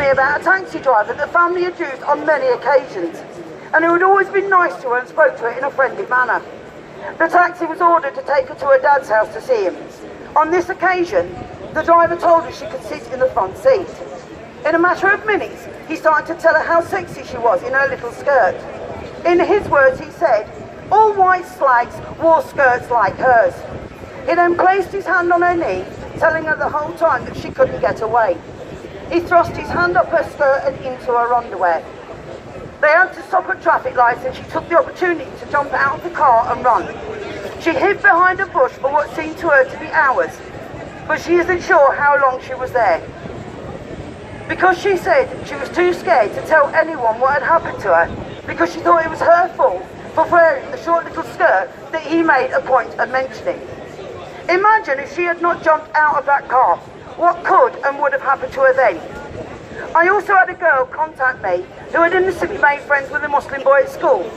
me about a taxi driver that the family had used on many occasions, and who had always been nice to her and spoke to her in a friendly manner. The taxi was ordered to take her to her dad's house to see him. On this occasion, the driver told her she could sit in the front seat. In a matter of minutes, he started to tell her how sexy she was in her little skirt. In his words, he said, all white slags wore skirts like hers. He then placed his hand on her knee, telling her the whole time that she couldn't get away. He thrust his hand up her skirt and into her underwear. They had to stop at traffic lights and she took the opportunity to jump out of the car and run. She hid behind a bush for what seemed to her to be hours, but she isn't sure how long she was there. Because she said she was too scared to tell anyone what had happened to her, because she thought it was her fault for wearing the short little skirt that he made a point of mentioning. Imagine if she had not jumped out of that car, what could and would have happened to her then? I also had a girl contact me who had innocently made friends with a Muslim boy at school.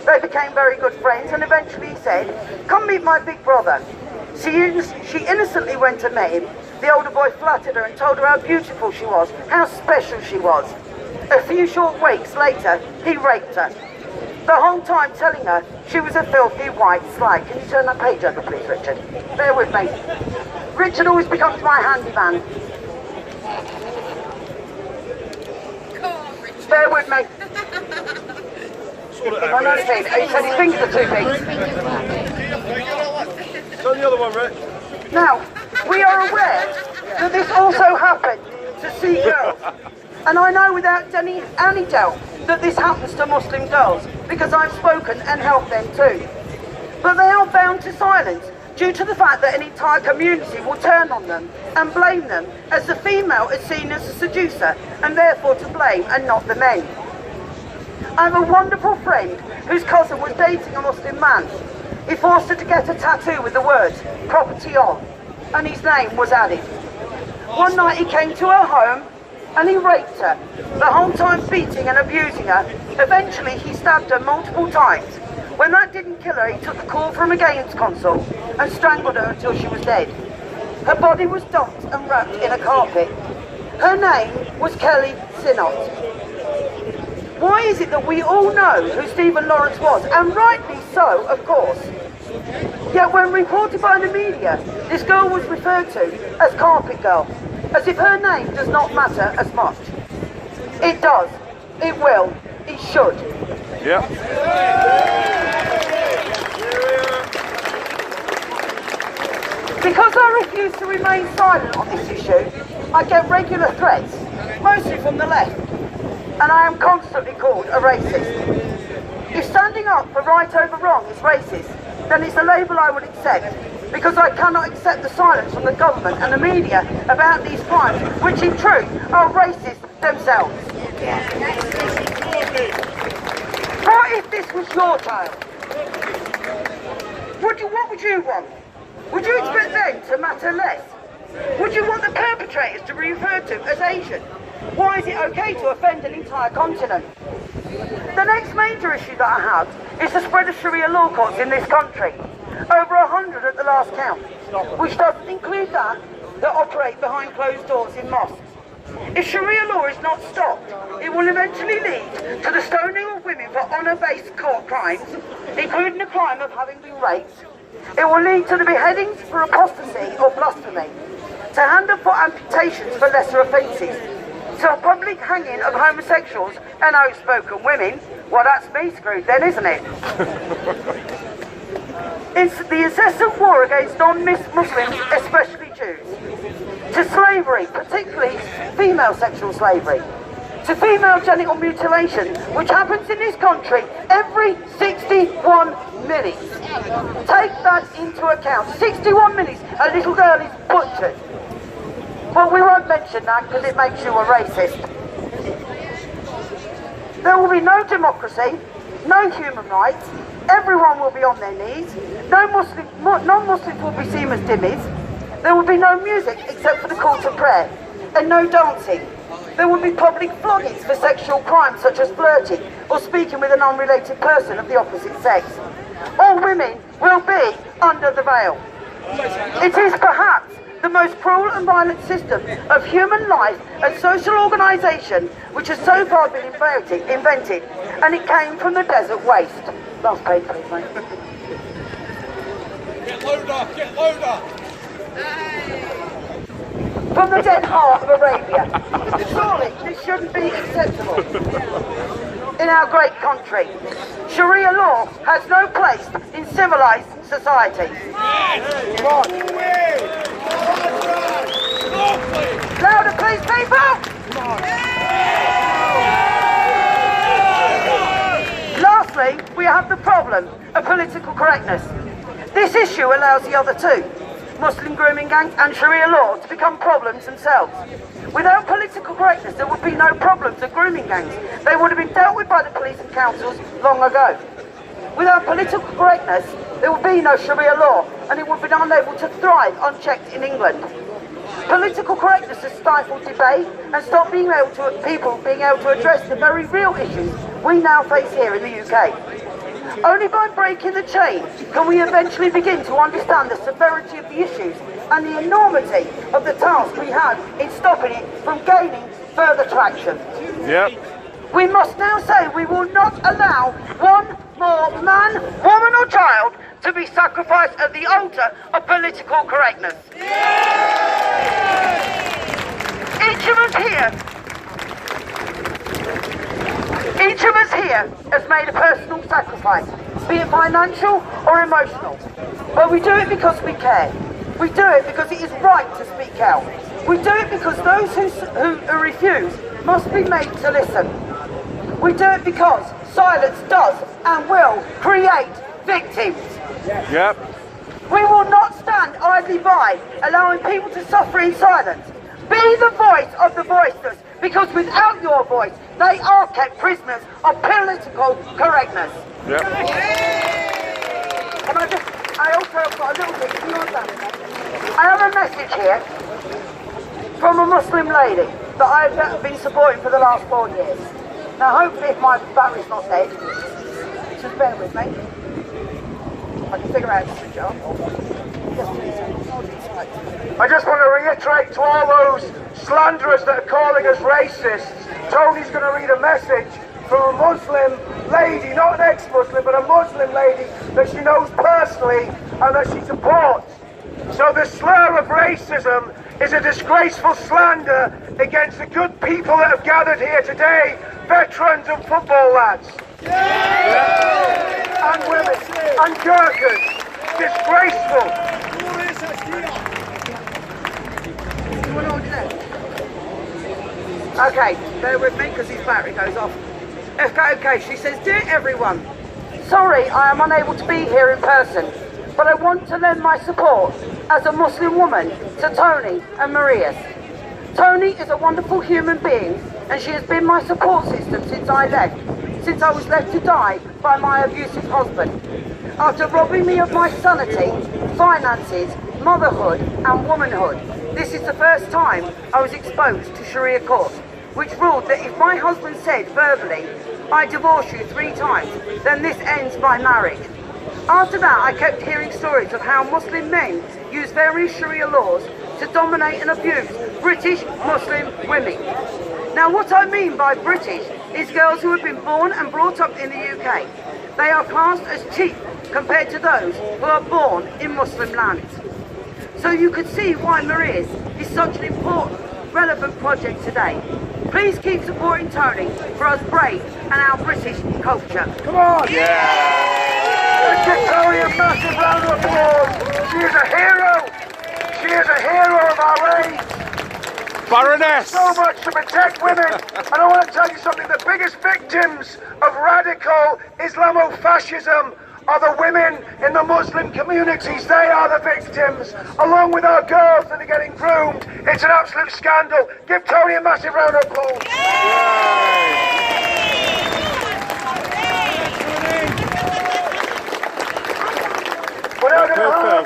They became very good friends and eventually he said, come meet my big brother. She innocently went and met him. The older boy flattered her and told her how beautiful she was, how special she was. A few short weeks later, he raped her. The whole time telling her she was a filthy white slag. Can you turn that page over please, Richard? Bear with me. Richard always becomes my handyman. Bear with me. I know it's he said his fingers are too big. Turn the other one, Rich. Now, we are aware that this also happened to see girls. And I know without any doubt that this happens to Muslim girls, because I've spoken and helped them too. But they are bound to silence due to the fact that an entire community will turn on them and blame them, as the female is seen as a seducer and therefore to blame and not the men. I have a wonderful friend whose cousin was dating a Muslim man. He forced her to get a tattoo with the words, property on, and his name was added. One night he came to her home and he raped her, the whole time beating and abusing her. Eventually he stabbed her multiple times. When that didn't kill her, he took a call from a games console and strangled her until she was dead. Her body was dumped and wrapped in a carpet. Her name was Kelly Sinnott. Why is it that we all know who Stephen Lawrence was, and rightly so, of course? Yet when reported by the media, this girl was referred to as Carpet Girl, as if her name does not matter as much. It does, it will, it should. Yeah. Because I refuse to remain silent on this issue, I get regular threats, mostly from the left, and I am constantly called a racist. If standing up for right over wrong is racist, then it's a label I would accept, because I cannot accept the silence from the government and the media about these crimes, which in truth are racist themselves. What if this was your child? What would you want? Would you expect them to matter less? Would you want the perpetrators to be referred to as Asian? Why is it okay to offend an entire continent? The next major issue that I have is the spread of Sharia law courts in this country. Over 100 at the last count, which doesn't include that operate behind closed doors in mosques. If Sharia law is not stopped, it will eventually lead to the stoning of women for honour-based court crimes, including the crime of having been raped. It will lead to the beheadings for apostasy or blasphemy, to hand-and-foot amputations for lesser offences, to a public hanging of homosexuals and outspoken women. Well, that's me screwed then, isn't it? It's the incessant war against non-Muslims, especially Jews, to slavery, particularly female sexual slavery, to female genital mutilation, which happens in this country every 61 minutes. Take that into account. 61 minutes, a little girl is butchered. But we won't mention that because it makes you a racist. There will be no democracy, no human rights, everyone will be on their knees, non-Muslims will be seen as dhimmis, there will be no music except for the call to prayer, and no dancing. There will be public floggings for sexual crimes such as flirting or speaking with an unrelated person of the opposite sex. All women will be under the veil. It is perhaps the most cruel and violent system of human life and social organisation which has so far been invented, and it came from the desert waste. Last page, please, mate. Get louder, get louder. From the dead heart of Arabia. Surely this shouldn't be acceptable in our great country. Sharia law has no place in civilised society. Come on. Louder, please, people! Lastly, we have the problem of political correctness. This issue allows the other two, Muslim grooming gangs and Sharia law, to become problems themselves. Without political correctness, there would be no problems of grooming gangs. They would have been dealt with by the police and councils long ago. Without political correctness, there would be no Sharia law, and it would be unable to thrive unchecked in England. Political correctness has stifled debate and stopped people being able to address the very real issues we now face here in the UK. Only by breaking the chain can we eventually begin to understand the severity of the issues and the enormity of the task we have in stopping it from gaining further traction. Yep. We must now say we will not allow one more man, woman or child to be sacrificed at the altar of political correctness. Each of us here has made a personal sacrifice, be it financial or emotional. But we do it because we care. We do it because it is right to speak out. We do it because those who refuse must be made to listen. We do it because silence does and will create victims. Yep. We will not stand idly by, allowing people to suffer in silence. Be the voice of the voiceless, because without your voice, they are kept prisoners of political correctness. Yep. And I also have got a little thing, if you want that. I have a message here from a Muslim lady that I've been supporting for the last 4 years. Now hopefully if my battery's not dead, just bear with me. I can figure out how to switch it on. I just want to reiterate to all those slanderers that are calling us racists, Tony's going to read a message from a Muslim lady, not an ex-Muslim, but a Muslim lady that she knows personally and that she supports. So the slur of racism is a disgraceful slander against the good people that have gathered here today, veterans and football lads. And women, and Gurkhas. Disgraceful. Okay, bear with me because his battery goes off. Okay, she says, "Dear everyone, sorry I am unable to be here in person, but I want to lend my support as a Muslim woman to Toni and Marius. Toni is a wonderful human being and she has been my support system since I was left to die by my abusive husband. After robbing me of my sanity, finances, motherhood and womanhood, this is the first time I was exposed to Sharia court, which ruled that if my husband said verbally, 'I divorce you 3 times, then this ends my marriage.' After that, I kept hearing stories of how Muslim men use various Sharia laws to dominate and abuse British Muslim women. Now, what I mean by British is girls who have been born and brought up in the UK. They are classed as cheap compared to those who are born in Muslim lands. So you could see why Marius is such an important, relevant project today. Please keep supporting Toni for us brave and our British culture." Come on! Let's give Toni a massive round of applause. She is a hero. She is a hero of our age. Baroness! So much to protect women. And I want to tell you something. The biggest victims of radical Islamofascism are the women in the Muslim communities. They are the victims, along with our girls that are getting groomed. It's an absolute scandal. Give Toni a massive round of applause. We're now going to